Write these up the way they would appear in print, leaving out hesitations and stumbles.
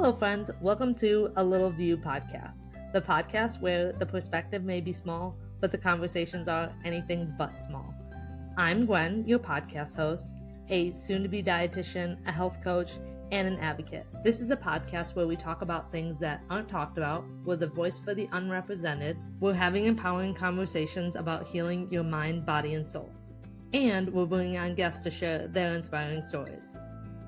Hello, friends. Welcome to A Little View podcast, the podcast where the perspective may be small, but the conversations are anything but small. I'm Gwen, your podcast host, a soon-to-be dietitian, a health coach, and an advocate. This is a podcast where we talk about things that aren't talked about. We're the voice for the unrepresented. We're having empowering conversations about healing your mind, body, and soul. And we're bringing on guests to share their inspiring stories.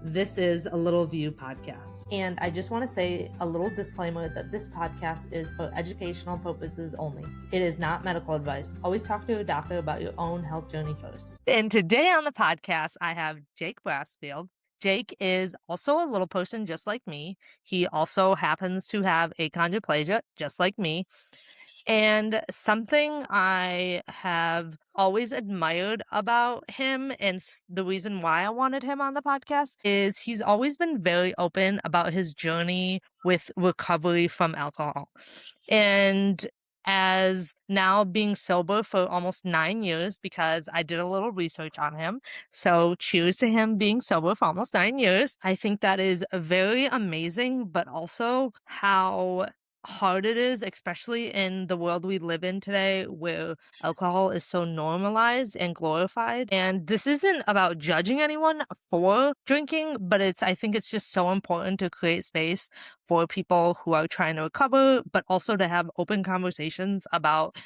This is A Little View podcast. And I just want to say a little disclaimer that this podcast is for educational purposes only. It is not medical advice. Always talk to your doctor about your own health journey first. And today on the podcast, I have Jake Brasfield. Jake is also a little person just like me. He also happens to have achondroplasia just like me. And something I have always admired about him, and the reason why I wanted him on the podcast, is he's always been very open about his journey with recovery from alcohol. And as now being sober for almost 9 years, because I did a little research on him. So cheers to him being sober for almost 9 years. I think that is very amazing, but also how hard it is, especially in the world we live in today where alcohol is so normalized and glorified. And this isn't about judging anyone for drinking, but I think it's just so important to create space for people who are trying to recover, but also to have open conversations about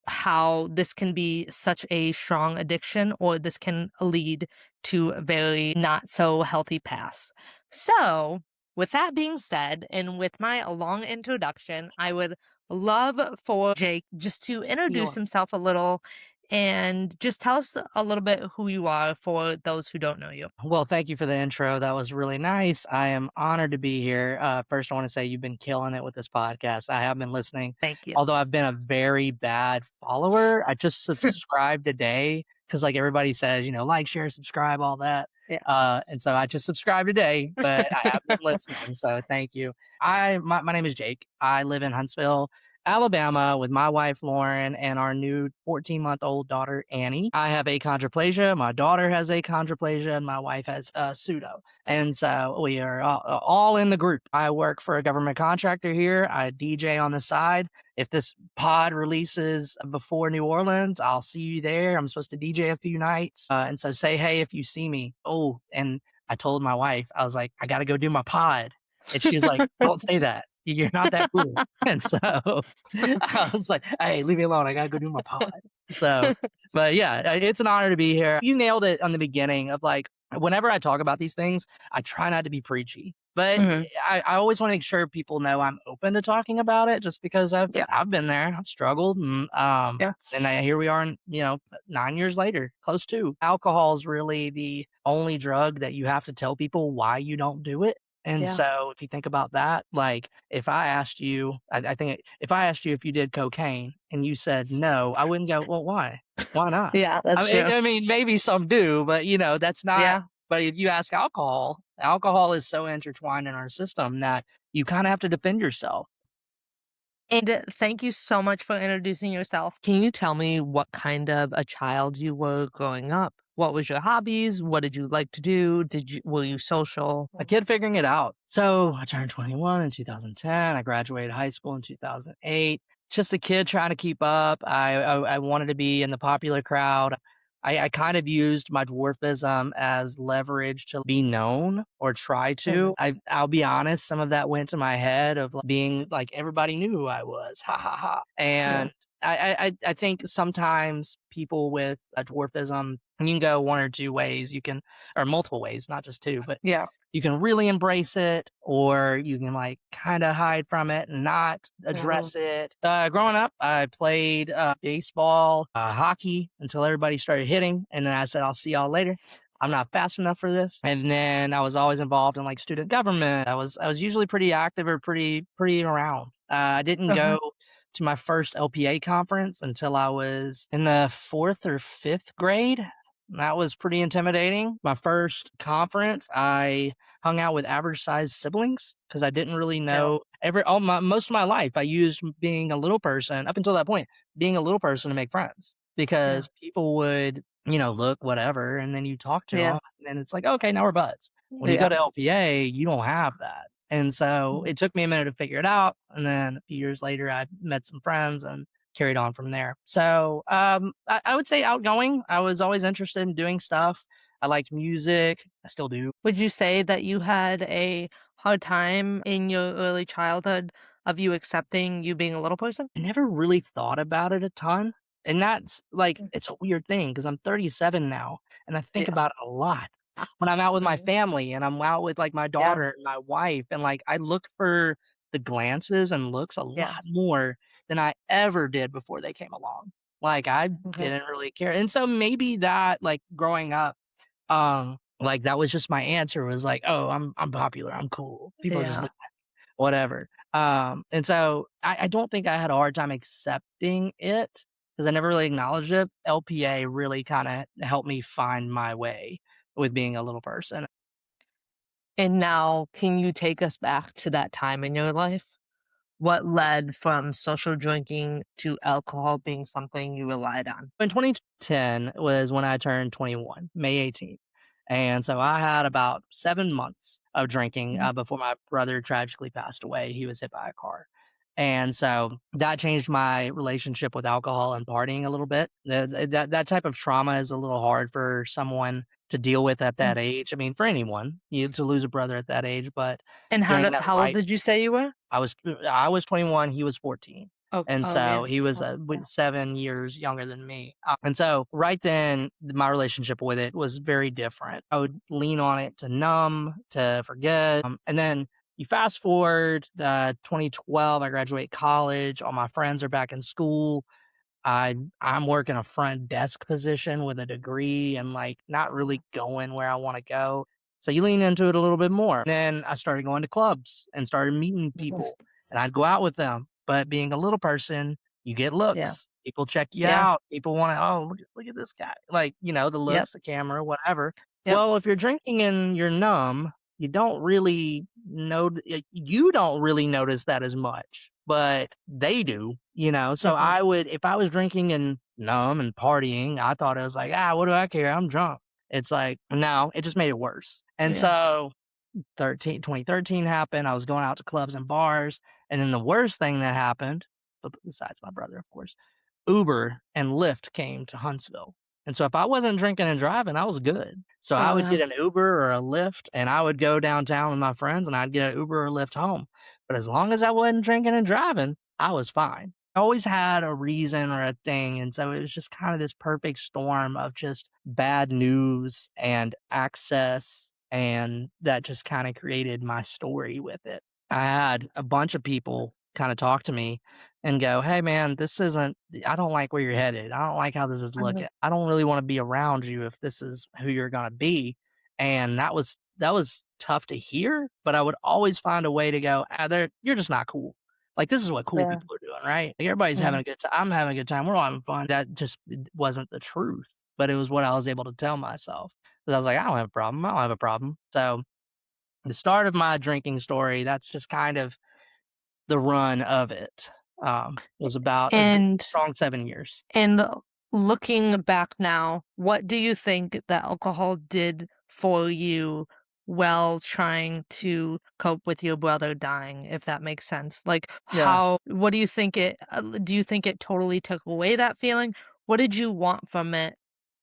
how this can be such a strong addiction, or this can lead to very not so healthy paths. So with that being said, and with my long introduction, I would love for Jake just to introduce himself a little and just tell us a little bit who you are for those who don't know you. Well, thank you for the intro. That was really nice. I am honored to be here. First, I want to say you've been killing it with this podcast. I have been listening. Thank you. Although I've been a very bad follower. I just subscribed today because like everybody says, like, share, subscribe, all that. Yeah. And so I just subscribed today, but I have been listening. So thank you. My name is Jake. I live in Huntsville, Alabama with my wife, Lauren, and our new 14-month-old daughter, Annie. I have achondroplasia. My daughter has achondroplasia, and my wife has pseudo. And so we are all in the group. I work for a government contractor here. I DJ on the side. If this pod releases before New Orleans, I'll see you there. I'm supposed to DJ a few nights. And so say hey if you see me. Oh, and I told my wife, I was like, I got to go do my pod. And she was like, don't say that. You're not that cool. And so I was like, hey, leave me alone. I got to go do my pod. So, but yeah, it's an honor to be here. You nailed it on the beginning of like, whenever I talk about these things, I try not to be preachy. But I always want to make sure people know I'm open to talking about it, just because I've been there, I've struggled, and here we are, 9 years later, close to. Alcohol is really the only drug that you have to tell people why you don't do it. And so if you think about that, like if I asked you, I think if I asked you if you did cocaine and you said no, I wouldn't go, well, why? Why not? Yeah, that's true. I mean, maybe some do, but that's not. Yeah. But if you ask alcohol is so intertwined in our system that you kind of have to defend yourself. And thank you so much for introducing yourself. Can you tell me what kind of a child you were growing up? What was your hobbies? What did you like to do? Were you social? A kid figuring it out. So I turned 21 in 2010. I graduated high school in 2008. Just a kid trying to keep up. I wanted to be in the popular crowd. I kind of used my dwarfism as leverage to be known or try to. I'll be honest, some of that went to my head of being like, everybody knew who I was. Ha ha ha. And I think sometimes people with a dwarfism, you can go one or two ways. Or multiple ways, not just two, but you can really embrace it, or you can like kind of hide from it and not address it. Growing up, I played baseball, hockey until everybody started hitting. And then I said, I'll see y'all later. I'm not fast enough for this. And then I was always involved in like student government. I was usually pretty active or pretty around. I didn't go to my first LPA conference until I was in the 4th or 5th grade. That was pretty intimidating. My first conference, I hung out with average sized siblings because I didn't really know most of my life. I used being a little person up until that point, being a little person to make friends, because people would, look whatever. And then you talk to them and it's like, okay, now we're buds. When you go Yeah. to LPA, you don't have that. And so Mhm. it took me a minute to figure it out. And then a few years later, I met some friends and carried on from there. So I would say outgoing. I was always interested in doing stuff. I liked music. I still do. Would you say that you had a hard time in your early childhood of you accepting you being a little person? I never really thought about it a ton. And that's like, Mm. it's a weird thing because I'm 37 now and I think Yeah. about it a lot. When I'm out with my Mhm. family and I'm out with like my Yeah. daughter and my wife, and like I look for the glances and looks a lot Yes. more than I ever did before they came along. Like I Okay. didn't really care. And so maybe that like growing up, like that was just my answer was like, oh, I'm popular, I'm cool. People are just Yeah. whatever. And so I don't think I had a hard time accepting it because I never really acknowledged it. LPA really kind of helped me find my way with being a little person. And now, can you take us back to that time in your life? What led from social drinking to alcohol being something you relied on? In 2010 was when I turned 21, May 18th. And so I had about 7 months of drinking Mhm. before my brother tragically passed away. He was hit by a car. And so that changed my relationship with alcohol and partying a little bit. That type of trauma is a little hard for someone to deal with at Mm. that age. I mean, for anyone, you to lose a brother at that age, but And during that how old right did you say you were? I was 21, he was 14. Oh, And oh so yeah. he was, Oh, yeah. 7 years younger than me. And so right then, my relationship with it was very different. I would lean on it to numb, to forget. And then you fast forward, 2012, I graduate college. All my friends are back in school. I'm working a front desk position with a degree and like not really going where I want to go. So you lean into it a little bit more. Then I started going to clubs and started meeting Mhm. people and I'd go out with them. But being a little person, you get Yeah. looks. People check you Yeah. out. People want to, oh, look at this guy. Like, the Yep. looks, the camera, whatever. Yep. Well, if you're drinking and you're numb, you don't really know, you don't really notice that as much, but they do. So Mhm. if I was drinking and numb and partying, I thought it was like, what do I care? I'm drunk. It's like, no, it just made it worse. And Yeah. so 2013 happened. I was going out to clubs and bars. And then the worst thing that happened, besides my brother, of course, Uber and Lyft came to Huntsville. And so if I wasn't drinking and driving, I was good. So I Oh, would yeah. get an Uber or a Lyft and I would go downtown with my friends and I'd get an Uber or Lyft home. But as long as I wasn't drinking and driving, I was fine. I always had a reason or a thing. And so it was just kind of this perfect storm of just bad news and access. And that just kind of created my story with it. I had a bunch of people kind of talk to me and go, "Hey man, this isn't I don't like where you're headed. I don't like how this is Mhm. looking. I don't really want to be around you if this is who you're going to be." And that was tough to hear, but I would always find a way to go, you're just not cool. Like this is what cool Yeah. people are doing, right? Like everybody's having Mhm. a good time. I'm having a good time. We're all having fun. That just wasn't the truth, but it was what I was able to tell myself. Because I was like, I don't have a problem. I don't have a problem. So the start of my drinking story, that's just kind of the run of it. Was about a good And strong 7 years. And looking back now, what do you think that alcohol did for you while trying to cope with your brother dying, if that makes sense? Like, Yeah. what do you think do you think it totally took away that feeling? What did you want from it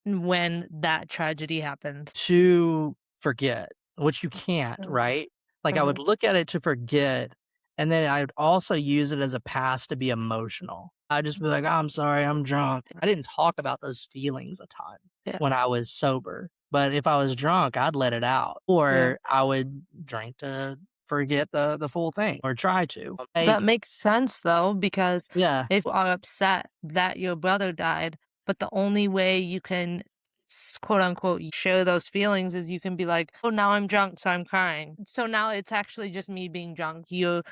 when that tragedy happened? To forget, which you can't, Mm. right? Like, I would Mhm. look at it to forget, and then I would also use it as a pass to be emotional. I'd just be like, "Oh, I'm sorry, I'm drunk." I didn't talk about those feelings a ton Yeah, when I was sober, but if I was drunk, I'd let it out, yeah. or I would drink to forget the full thing, or try to. That Maybe. makes sense though, because Yeah, if you are upset that your brother died, but the only way you can quote unquote share those feelings is you can be like, oh, now I'm drunk, so I'm crying. So now it's actually just me being drunk. You're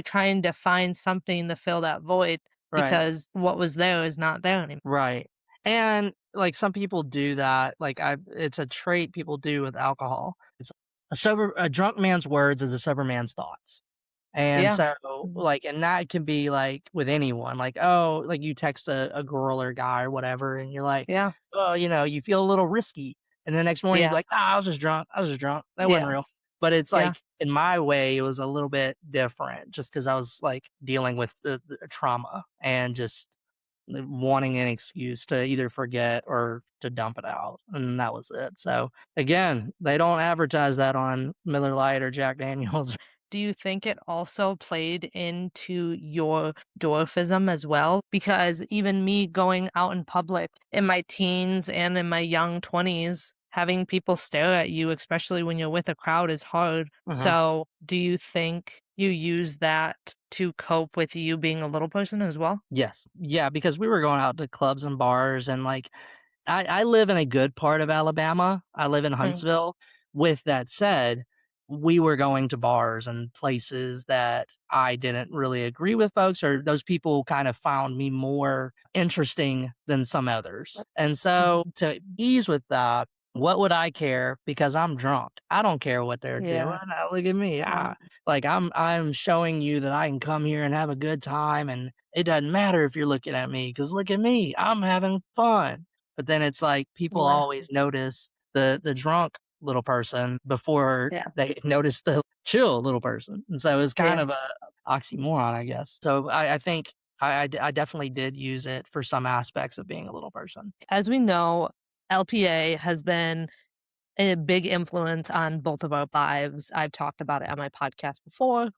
trying to find something to fill that void right. because what was there is not there anymore. Right. And, like, some people do that, like, it's a trait people do with alcohol. It's a drunk man's words is a sober man's thoughts. And Yeah. so, Mhm. like and that can be, like, with anyone, like, oh, like, you text a girl or guy or whatever, and you're like, Yeah. "Oh, you feel a little risky." And the next morning, you'd be Yeah. like, "Nah, I was just drunk. I was just drunk. That wasn't Yeah. real." But it's Yeah. like, in my way, it was a little bit different just because I was, like, dealing with the trauma and just wanting an excuse to either forget or to dump it out, and that was it. So, again, they don't advertise that on Miller Lite or Jack Daniels. Do you think it also played into your dwarfism as well? Because even me going out in public in my teens and in my young 20s, having people stare at you, especially when you're with a crowd, is hard. Mhm. So, do you think you use that to cope with you being a little person as well? Yes. Yeah, because we were going out to clubs and bars and, like, I live in a good part of Alabama. I live in Mm, Huntsville. With that said, we were going to bars and places that I didn't really agree with folks, or those people kind of found me more interesting than some others. And so mhm. to ease with that, what would I care because I'm drunk? I don't care what they're doing. Yeah. Look at me. Mm, Like I'm showing you that I can come here and have a good time, and it doesn't matter if you're looking at me because look at me. I'm having fun. But then it's like people yeah. always notice the drunk little person before Yeah. they notice the chill little person, and so it's kind Yeah. of a oxymoron, I guess. So I think I definitely did use it for some aspects of being a little person. As we know, LPA has been a big influence on both of our lives. I've talked about it on my podcast before,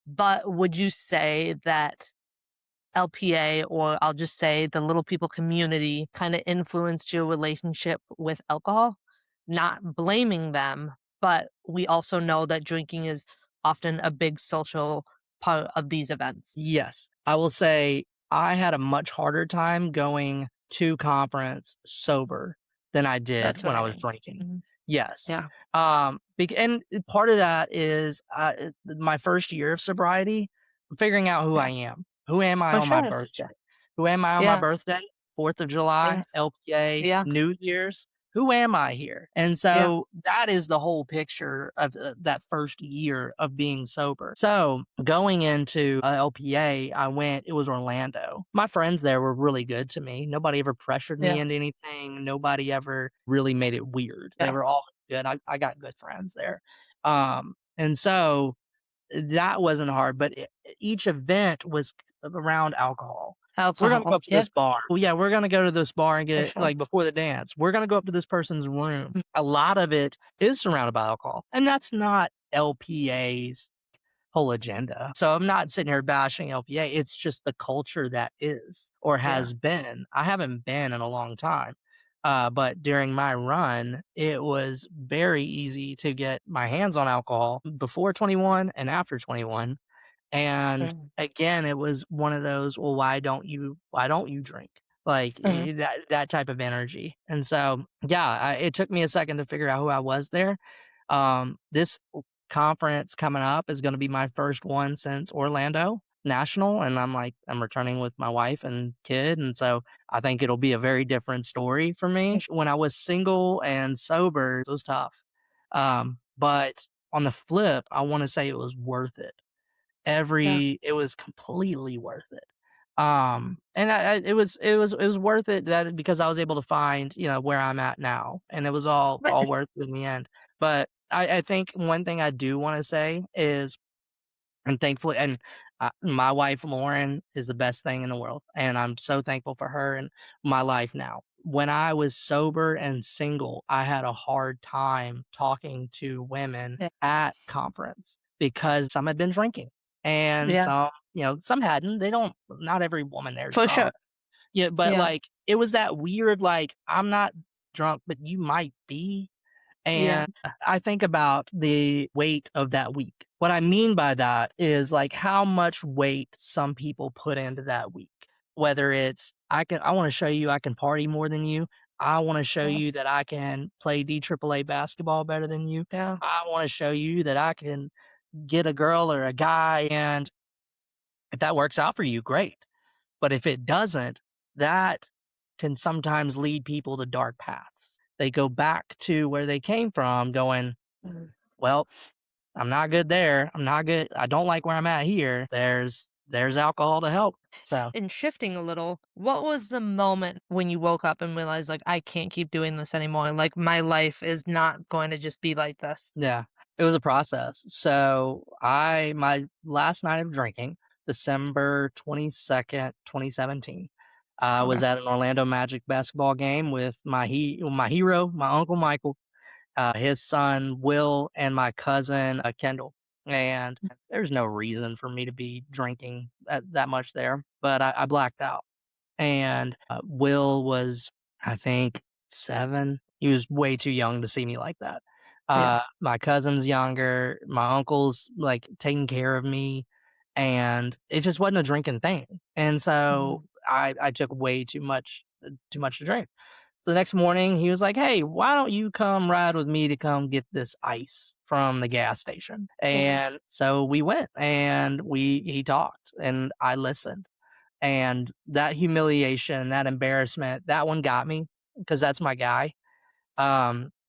but would you say that LPA, or I'll just say the little people community, kind of influenced your relationship with alcohol? Not blaming them, but we also know that drinking is often a big social part of these events. Yes. I will say I had a much harder time going to conference sober than I did That's what when I I was mean. drinking. Mhm. Yes. Yeah. And part of that is my first year of sobriety, figuring out who I Yeah. am. Who am I For on my sure. birthday? Who am I on my Yeah. birthday? 4th of July, Yeah. LPA, Yeah. New Year's. Who am I here? And Yeah. so that is the whole picture of that first year of being sober. So going into LPA, it was Orlando. My friends there were really good to me. Nobody ever pressured me Yeah. into anything. Nobody ever really made it weird. They Yeah. were all good. I got good friends there. And so that wasn't hard, but each event was around alcohol. We're gonna go Alcohol. up to Yeah. this bar. Well, yeah, we're gonna go to this bar and get For it sure. like before the dance. We're gonna go up to this person's room. Mm. A lot of it is surrounded by alcohol, and that's not LPA's whole agenda. So I'm not sitting here bashing LPA. It's just the culture that is or Yeah. has been. I haven't been in a long time. But during my run, it was very easy to get my hands on alcohol before 21 and after 21. And Mm. again, it was one of those, well, why don't you drink? Like Mhm. that type of energy. And so, yeah, it took me a second to figure out who I was there. This conference coming up is going to be my first one since Orlando National, and I'm returning with my wife and kid, and so I think it'll be a very different story for For me. sure. When I was single and sober, it was tough. But on the flip, I want to say it was worth it. Yeah. It was completely worth it. And it was worth it that because I was able to find, where I'm at now, and it was But all worth it in the end. But I think one thing I do wanna say is and thankfully my wife, Lauren, is the best thing in the world, and I'm so thankful for her and my life now. When I was sober and single, I had a hard time talking to women yeah. at conference because some had been drinking and Yeah. some hadn't. Not every woman there is For sure. drunk. Yeah, but, Yeah. like, it was that weird, like, "I'm not drunk, but you might be." Yeah. And I think about the weight of that week. What I mean by that is like how much weight some people put into that week. Whether it's I want to show you I can party more than you. I want to show Yeah. you that I can play DAAA basketball better than you. Yeah. I want to show you that I can get a girl or a guy. And if that works out for you, great. But if it doesn't, that can sometimes lead people to dark paths. They go back to where they came from going, Mhm. well, I'm not good there. I'm not good. I don't like where I'm at here. There's there's alcohol to help. So And shifting a little, what was the moment when you woke up and realized, like, I can't keep doing this anymore? Like, my life is not going to just be like this. yeah, it was a process. So my last night of drinking, December 22nd, 2017, I Okay. was at an Orlando Magic basketball game with my hero, my uncle Michael, his son Will, and my cousin Kendall. And there's no reason for me to be drinking that much there, but I blacked out. And Will was, I think, 7. He was way too young to see me like that. Yeah. My cousin's younger. My uncle's like taking care of me, and it just wasn't a drinking thing. And so Mhm. I took way too much to drink. So the next morning, he was like, "Hey, why don't you come ride with me to come get this ice from the gas station?" Okay. And so we went, and he talked, and I listened. And that humiliation, that embarrassment, that one got me because that's my guy.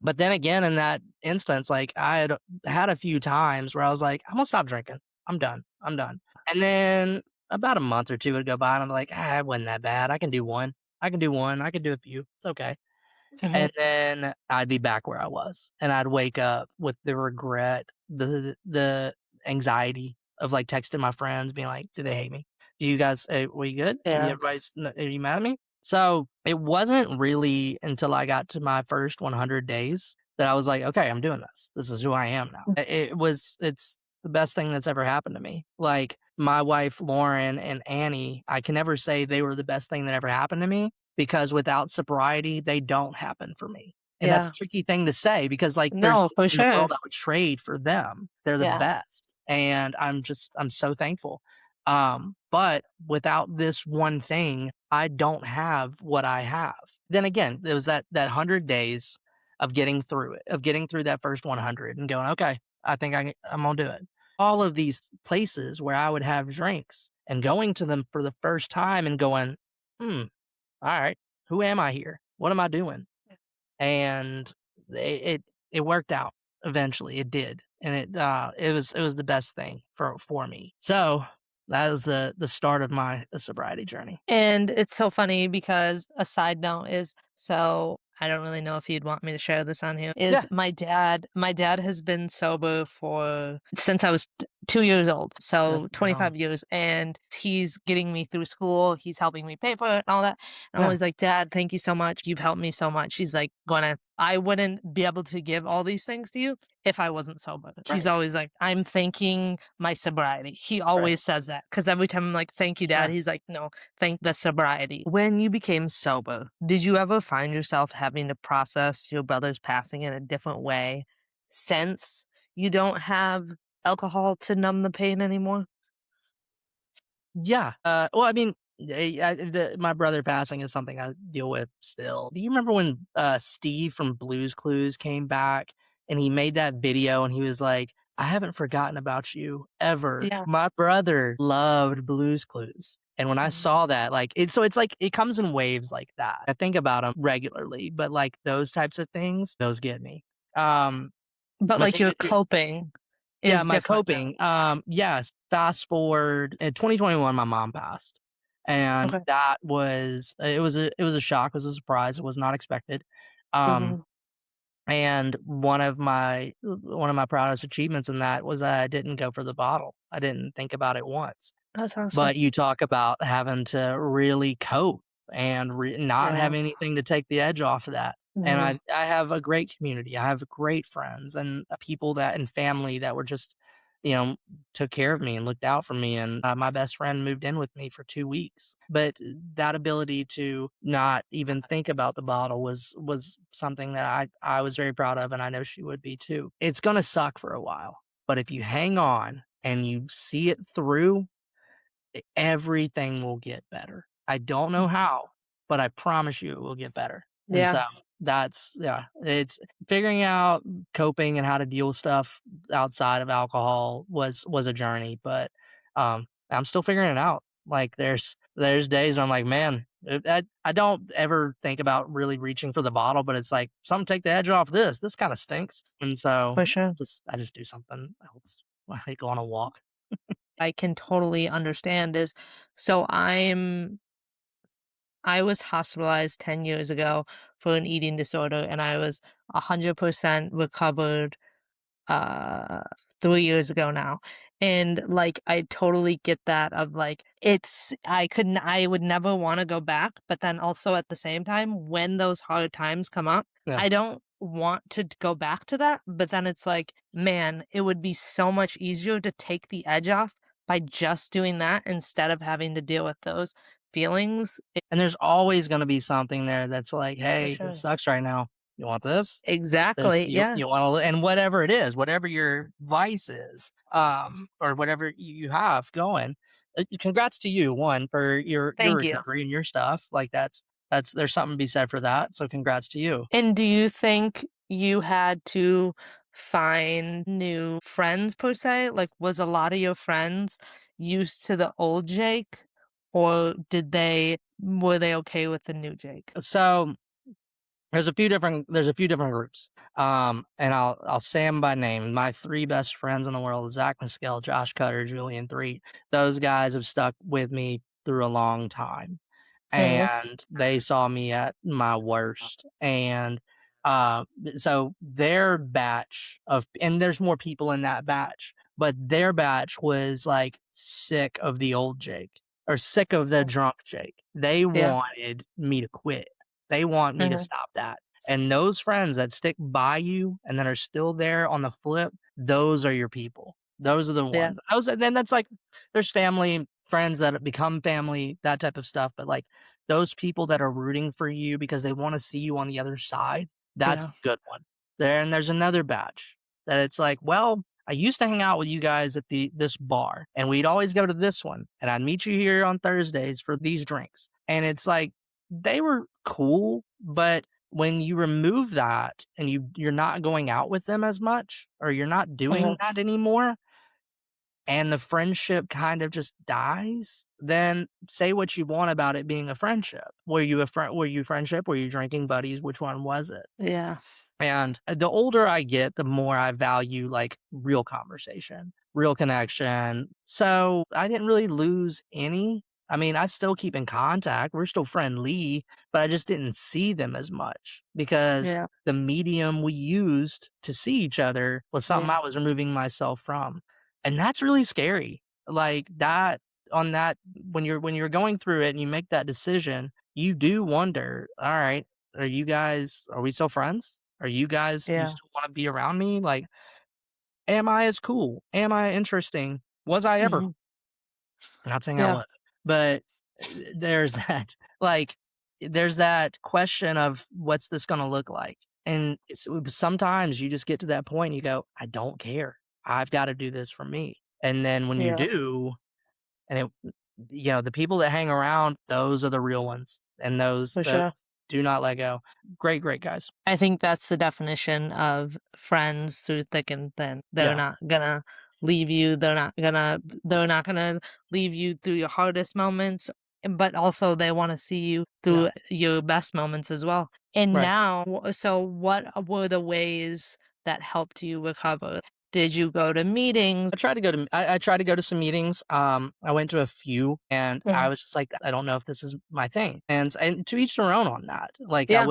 But then again, in that instance, like I had a few times where I was like, I'm gonna stop drinking. I'm done. I'm done. And then about a month or two would go by, and I'm like, it wasn't that bad. I can do one. I can do one. I can do a few. It's okay. Mhm. And then I'd be back where I was, and I'd wake up with the regret, the anxiety of, like, texting my friends being like, "Do they hate me? Do you guys we good? Yes. Are you mad at me?" So, it wasn't really until I got to my first 100 days that I was like, "Okay, I'm doing this. This is who I am now." It's the best thing that's ever happened to me. Like, my wife, Lauren, and Annie, I can never say they were the best thing that ever happened to me because without sobriety, they don't happen for me. And that's a Yeah. tricky thing to say because, like, there's No, for nothing in the sure. world I would trade for them. They're the Yeah. best, and I'm so thankful. But without this one thing, I don't have what I have. Then again, there was that 100 days of getting through it, of getting through that first 100 and going, "Okay, I think I'm gonna do it." All of these places where I would have drinks and going to them for the first time and going, "Hmm, alright, who am I here? What am I doing?" And it it worked out eventually, it did, and it was the best thing for me. So, that was the start of my sobriety journey. And it's so funny because a side note is so I don't really know if you'd want me to share this on here. Yeah, Is my dad has been sober for since I was 2 years old, good so for him. 25 years, and he's getting me through school, he's helping me pay for it and all that. And I'm Yeah, always like, "Dad, thank you so much. You've helped me so much." He's like, "Gonna I wouldn't be able to give all these things to you if I wasn't sober." He's right, always like, "I'm thanking my sobriety." He right, always says that because every time I'm like, "Thank you, Dad," yeah. he's like, "No, thank the sobriety." When you became sober, did you ever find yourself having to process your brother's passing in a different way since you don't have alcohol to numb the pain anymore? Yeah, well, I mean, my brother passing is something I deal with still. Do you remember when, Steve from Blue's Clues came back and he made that video and he was like, "I haven't forgotten about you ever." Yeah. My brother loved Blue's Clues, and when I Mhm. saw that, like, it's like it comes in waves like that. I think about them regularly, but, like, those types of things, those get me. Um, But, but like, to your answer coping yeah, is my different now. coping, yes, fast forward, in 2021, my mom passed, and Okay. that was it was a shock, it was a surprise, it was not expected, um, Mhm. and one of my proudest achievements in that was I didn't go for the bottle, I didn't think about it once. That's awesome. But you talk about having to really cope and not have Yeah. anything to take the edge off of that. And Mhm. I have a great community. I have great friends and people that and family that were just, you know, took care of me and looked out for me. And my best friend moved in with me for 2 weeks. But that ability to not even think about the bottle was something that I was very proud of, and I know she would be too. It's gonna suck for a while, but if you hang on and you see it through, everything will get better. I don't know how, but I promise you it will get better. And Yeah, so yeah, it's figuring out coping and how to deal with stuff outside of alcohol was a journey, but I'm still figuring it out. Like there's days where I'm like, man, I don't ever think about really reaching for the bottle, but it's like something take the edge off this. This kind of stinks. And so for sure. I just do something else. I like go on a walk. I can totally understand is so I was hospitalized 10 years ago for an eating disorder, and I was 100% recovered uh 3 years ago now. And like I totally get that of like it's I would never want to go back, but then also at the same time when those hard times come up, Yeah. I don't want to go back to that, but then it's like, man, it would be so much easier to take the edge off by just doing that instead of having to deal with those feelings. And there's always gonna be something there that's like, For "Hey, this sure. sucks right now. You want this? This Exactly. Yeah. you wanna" and whatever it is, whatever your vice is, or whatever you have going, congrats to you, 1, for your Thank you. recovery and your stuff, like, that's there's something to be said for that, so congrats to you. And do you think you had to find new friends per se? Like, was a lot of your friends used to the old Jake, or were they okay with the new Jake? So, there's a few different groups, and I'll say them by name. My 3 best friends in the world, Zach Mescal, Josh Cutter, Julian Threet. Those guys have stuck with me through a long time. Mhm. And they saw me at my worst. And uh, so their batch of, and there's more people in that batch, but their batch was like sick of the old Jake or sick of the Mm. drunk Jake. They Yeah. wanted me to quit. They want me to Mhm. stop that. And those friends that stick by you and that are still there on the flip, those are your people. Those are the Yeah. ones. Those, and then that's like, there's family, friends that become family, that type of stuff. But like those people that are rooting for you because they wanna see you on the other side, that's Yeah. a good one. There's another batch that it's like, "Well, I used to hang out with you guys at this bar, and we'd always go to this one, and I'd meet you here on Thursdays for these drinks." And it's like, they were cool, but when you remove that and you're not going out with them as much, or you're not doing Mhm. that anymore, and the friendship kind of just dies, then say what you want about it being a friendship. Were you friendship? Were you drinking buddies? Which one was it? Yeah. And the older I get, the more I value like real conversation, real connection. So I didn't really lose any. I mean, I still keep in contact. We're still friendly, but I just didn't see them as much because Yeah. the medium we used to see each other was something Yeah. I was removing myself from. And that's really scary. Like that on that when you're going through it and you make that decision, you do wonder, all right, are we still friends? Are you guys do you Yeah. still wanna be around me? Like, am I as cool? Am I interesting? Was I ever? Mhm. Not saying I Yeah. was, but, there's that, like, there's that question of what's this gonna look like? And sometimes you just get to that point and you go, "I don't care. I've gotta do this for me." And then when you Yeah. do, and the people that hang around, those are the real ones, and For those sure. do not let go. Great, great guys. I think that's the definition of friends through thick and thin. They're Yeah, not gonna leave you. They're not gonna leave you through your hardest moments, but also they want to see you yeah, through your best moments as well. And right. now, so what were the ways that helped you recover? Did you go to meetings? I tried to go to some meetings. I went to a few, and I Mhm. was just like, I don't know if this is my thing. And to each their own on that. Like Yeah.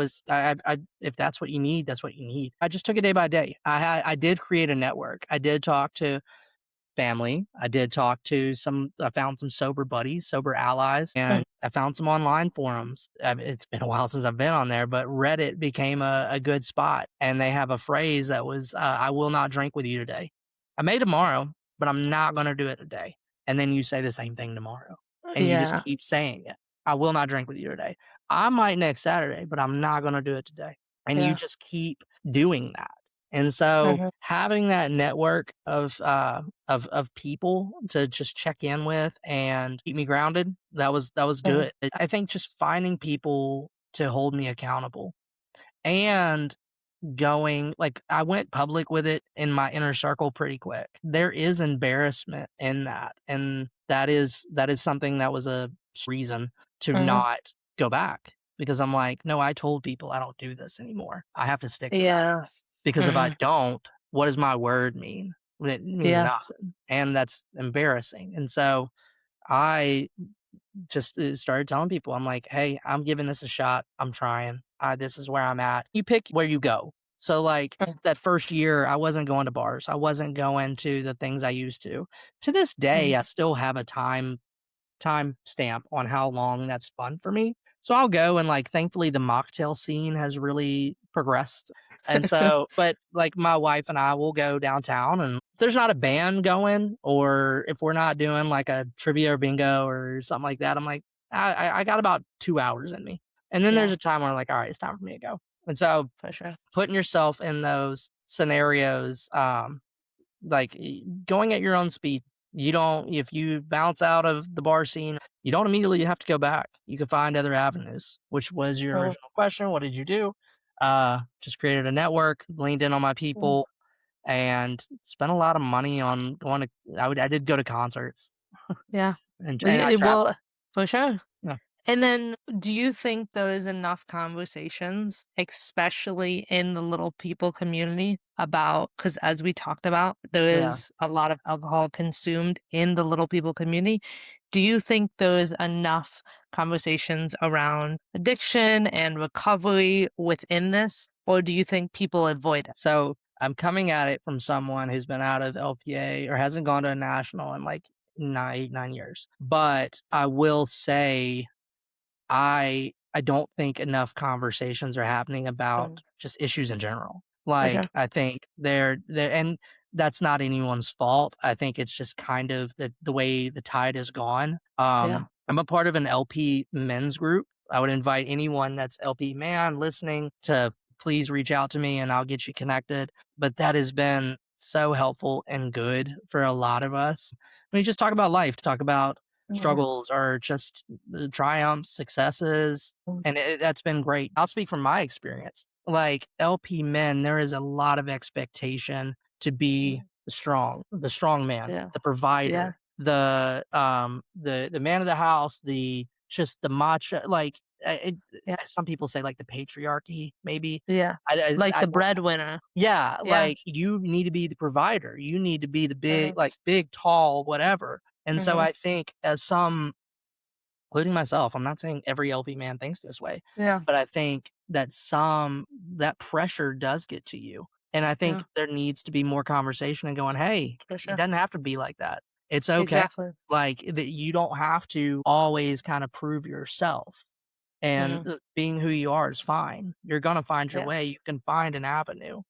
if that's what you need, that's what you need. I just took it day by day. I did create a network. I did talk to family. I did talk to I found some sober buddies, sober allies, Mhm. and I found some online forums. It's been a while since I've been on there, but Reddit became a good spot. And they have a phrase that was, I will not drink with you today. I may tomorrow, but I'm not going to do it today. And then you say the same thing tomorrow. And you just Yeah. keep saying it. I will not drink with you today. I might next Saturday, but I'm not going to do it today. And you Yeah. just keep doing that. And so Mhm. having that network of people to just check in with and keep me grounded, that was Mhm. good. I think just finding people to hold me accountable and going like I went public with it in my inner circle pretty quick. There is embarrassment in that. And that is something that was a reason to Mhm. not go back because I'm like, no, I told people I don't do this anymore. I have to stick to that. Yeah. Because if I Mhm. don't, what does my word mean? it means Yeah. nothing, and that's embarrassing. And so I just started telling people, I'm like, hey, I'm giving this a shot. I'm trying. This is where I'm at. You pick where you go. So, like, Mm, that first year, I wasn't going to bars. I wasn't going to the things I used to. To this day, mhm. I still have a time stamp on how long that's fun for me. So I'll go and, like, thankfully the mocktail scene has really progressed. And so, but like my wife and I will go downtown, and if there's not a band going, or if we're not doing like a trivia or bingo or something like that, I'm like, I got about 2 hours in me. And then there's Yeah, a time where I'm like, all right, it's time for me to go. And so for sure. putting yourself in those scenarios, like, going at your own speed. You don't if you bounce out of the bar scene, you don't immediately have to go back. You can find other avenues, which was your Oh, original question. What did you do? Just created a network, leaned in on my mm, people, and spent a lot of money on going to I did go to concerts, yeah. and I Well, traveled. for sure. Yeah. And then do you think there is enough conversations, especially in the little people community about, because as we talked about, there Yeah. is a lot of alcohol consumed in the little people community. Do you think there is enough conversations around addiction and recovery within this, or do you think people avoid it? So I'm coming at it from someone who's been out of LPA or hasn't gone to a national in like 9 years. But I will say I don't think enough conversations are happening about Mm, just issues in general. for Like, sure. I think they're and that's not anyone's fault. I think it's just kind of the way the tide has gone. Yeah. I'm a part of an LP men's group. I would invite anyone that's LP man listening to please reach out to me and I'll get you connected. But that has been so helpful and good for a lot of us. We just talk about life, talk about Mhm, struggles or just the triumphs, successes, mm, and that's been great. I'll speak from my experience. Like LP men, there is a lot of expectation to be mm, the strong man, yeah. the Yeah. provider, the man of the house, just the macho. Like Yeah. some people say, like the patriarchy, maybe. Yeah. Like I the don't. breadwinner. Yeah, Yeah. like you need to be the provider. You need to be the big, Mhm, like big, tall, whatever. And so mhm, I think as some including myself, I'm not saying every LP man thinks this way, yeah. but I think that that pressure does get to you. And I think Yeah. there needs to be more conversation and going, "Hey, For it sure. doesn't have to be like that. It's okay." Exactly. Like that you don't have to always kind of prove yourself. And Mhm. being who you are is fine. You're going to find your Yeah. way. You can find an avenue.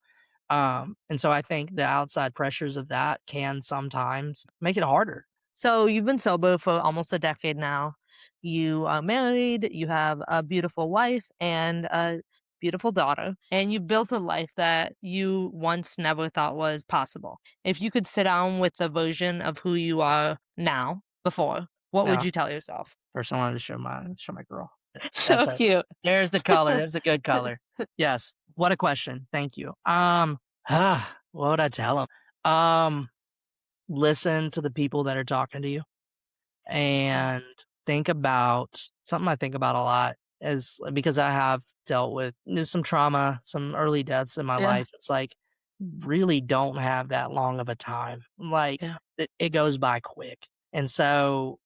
And so I think the outside pressures of that can sometimes make it harder. So you've been sober for almost a decade now. You are married, you have a beautiful wife and a beautiful daughter, and you built a life that you once never thought was possible. If you could sit down with the version of who you are now, before, what would Now, you tell yourself? first I wanted to show my girl. That's So it. cute. There's the color. There's the good color. Yes. What a question. Thank you. What would I tell him? Listen to the people that are talking to you Mm, and think about something I think about a lot is because I have dealt with some trauma, some early deaths in my yeah, life. It's like really don't have that long of a time. Like yeah, it goes by quick. And so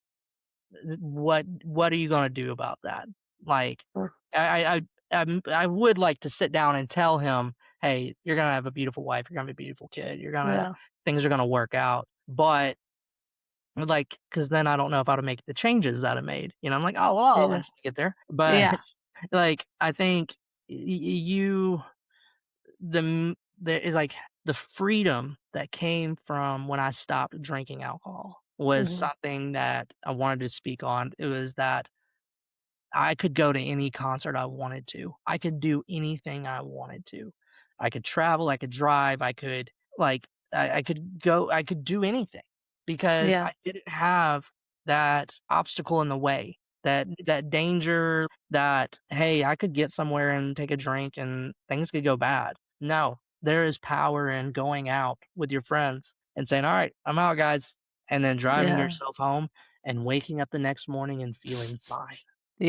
what are you gonna do about that? Like, mm, I would like to sit down and tell him, "Hey, you're gonna have a beautiful wife, you're gonna have a beautiful kid, yeah, things are gonna work out." But, like, because then I don't know if I would make the changes that I made, I'm like, "Oh, well, I'll yeah, eventually get there." But, yeah, like, I think you like, the freedom that came from when I stopped drinking alcohol was mhm, something that I wanted to speak on. It was that I could go to any concert I wanted to. I could do anything I wanted to. I could travel, I could drive, I could like I could do anything because yeah, I didn't have that obstacle in the way. That danger that hey, I could get somewhere and take a drink and things could go bad. No, there is power in going out with your friends and saying, "All right, I'm out, guys," and then driving yeah, yourself home and waking up the next morning and feeling fine.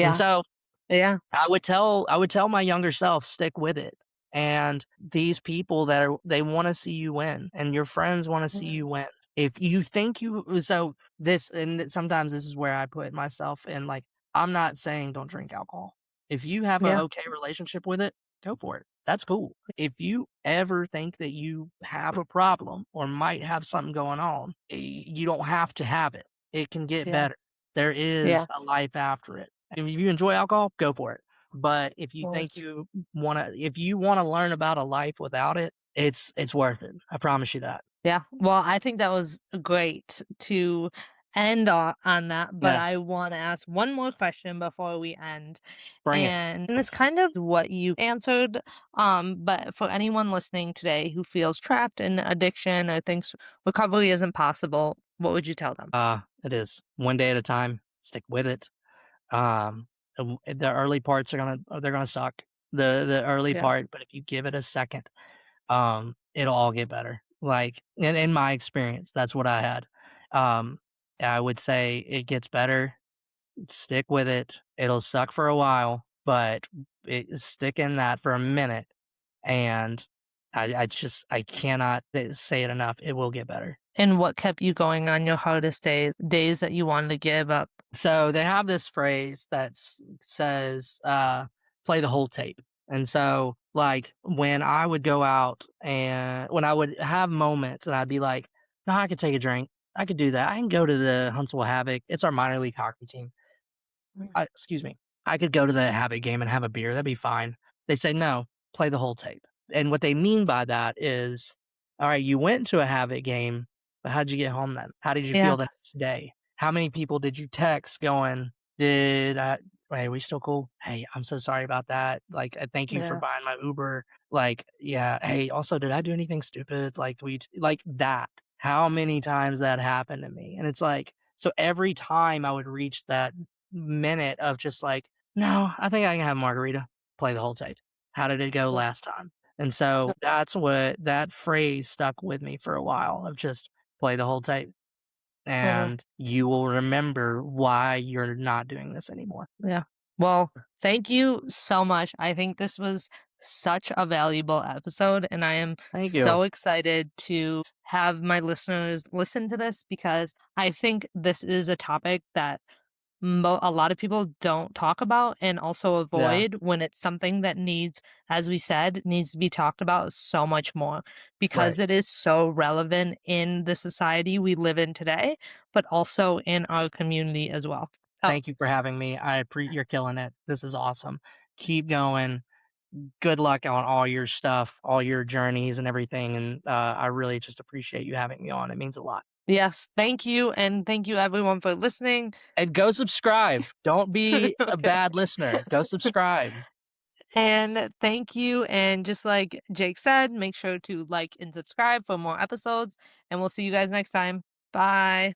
And yeah, so yeah, I would tell my younger self, stick with it And these people that are they wanna see you win, and your friends wanna see Mhm. you win. If you think you so this and sometimes this is where I put myself in, like, I'm not saying don't drink alcohol. If you have a Yeah. okay relationship with it, go for it. That's cool. If you ever think that you have a problem or might have something going on, you don't have to have it. It can get Yeah. better. There is Yeah. a life after it. If you enjoy alcohol, go for it. But if you Well, think if you wanna learn about a life without it, it's worth it. I promise you that. yeah. Well, I think that was great to end on that, but Yeah, I want to ask one more question before we end. bring it. And this kind of what you answered, but for anyone listening today who feels trapped in addiction or thinks recovery isn't possible, what would you tell them? It is. One day at a time, stick with it. The early parts they're gonna suck, the early Yeah. part, but if you give it a second, it'll all get better. Like, in my experience, that's what I had. Um, I would say it gets better. Stick with it. It'll suck for a while, but stick in that for a minute, and I cannot say it enough. It will get better. And what kept you going on your hardest days that you wanted to give up? So they have this phrase that says, "Play the whole tape." And so, like, when I would go out and when I would have moments, and I'd be like, "No, I could take a drink. I could do that. I can go to the Huntsville Havoc. It's our minor league hockey team. Excuse me, I could go to the Habit game and have a beer, that'd be fine." They say, "No, play the whole tape." And what they mean by that is, all right, you went to a Habit game, but how'd you get home then? How did you Yeah. feel the next day? How many people did you text going, "Did I hey, we still cool? Hey, I'm so sorry about that. Like, thank you for Yeah. buying my Uber." Like, yeah, "Hey, also, did I do anything stupid?" Like, like that. How many times that happened to me? And it's like, so every time I would reach that minute of just like, "No, I think I can have a margarita." Play the whole tape. How did it go Yeah. last time? And so that's what that phrase stuck with me for a while of just play the whole tape, Uh-huh. and you will remember why you're not doing this anymore. Yeah. Well, thank you so much. I think this was such a valuable episode, and I am Thank you. so excited to have my listeners listen to this because I think this is a topic that a lot of people don't talk about and also Yeah, avoid when it's something that needs, as we said, needs to be talked about so much more because right. it is so relevant in the society we live in today, but also in our community as well. Oh, Thank you for having me. You're killing it. This is awesome. Keep going. Good luck on all your stuff, all your journeys and everything, and, I really just appreciate you having me on. It means a lot. yes, thank you, and thank you everyone for listening. And go subscribe. Don't be a Okay. bad listener. Go subscribe. And thank you, and just like Jake said, make sure to like and subscribe for more episodes, and we'll see you guys next time. Bye.